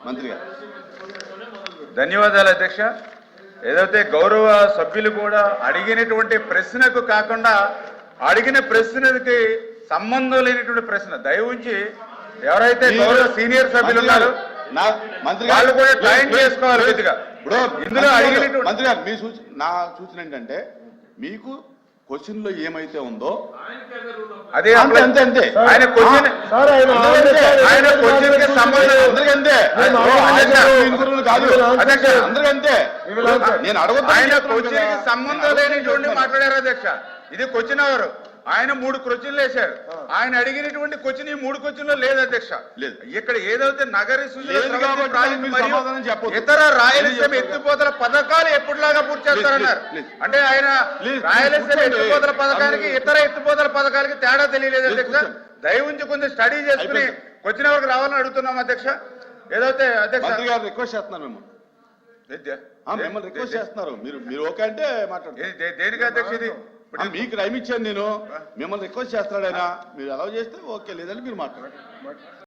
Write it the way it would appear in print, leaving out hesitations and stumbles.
మంత్రి గారు. ధన్యవాదాలు అధ్యక్ష. ఏదైతే గౌరవ సభ్యులు కూడా అడిగినటువంటి ప్రశ్నకు కాకుండా అడిగిన ప్రశ్నకి సంబంధం లేనటువంటి ప్రశ్న దయ ఉంచి ఎవరైతే గౌరవ సీనియర్ సభ్యులు ఉన్నారో వాళ్ళు కూడా జాయిన్ చేసుకోవాలి కొద్దిగా. ఇప్పుడు ఇందులో అడిగినటువంటి మంత్రి గారు మీ నా సూచన ఏంటంటే మీకు క్వశ్చన్ లో ఏమైతే ఉందో అదే అంతే అంతే అంతే ఆయన క్వశ్చన్ ఆయన క్వశ్చన్ కి సంబంధం అందరికంతే కాదు అందరికంతే నేను అడగ ఆయన క్వశ్చన్ కి సంబంధం లేనిటువంటి మాట్లాడారు అధ్యక్ష. ఇది క్వశ్చన్ అవరు. ఆయన 3 క్వశ్చన్లు వేశారు. ఆయన అడిగినటువంటి క్వశ్చన్ ఈ 3 క్వశ్చన్లో లేదు అధ్యక్ష. లేదు. ఇక్కడ ఏదైతే నగర చెప్పు ఇతర రాయలసీమ ఎత్తిపోతల పథకాలు ఎప్పటిలాగా పూర్తి చేస్తారన్నారు. అంటే ఆయన రాయలసీమ ఎత్తిపోతల పథకానికి ఇతర ఎత్తిపోతల పథకాలకి తేడా తెలియలేదు అధ్యక్ష. దయ ఉంచి కొంచెం స్టడీ చేసుకుని క్వశ్చన్ అవർക്ക് రావాలని అడుగుతున్నాం అధ్యక్ష. ఏదైతే అధ్యక్ష రిక్వెస్ట్ చేస్తున్నారు మిమ్మల్ని రిక్వెస్ట్ చేస్తున్నారు. మీరు ఓకే అంటే మాట్లాడండి. దేనికి అధ్యక్ష? ఇది మీకు టైం ఇచ్చాను నేను. మిమ్మల్ని రిక్వెస్ట్ చేస్తున్నాడు ఆయన. మీరు అలౌ చేస్తే ఓకే, లేదంటే మీరు మాట్లాడండి.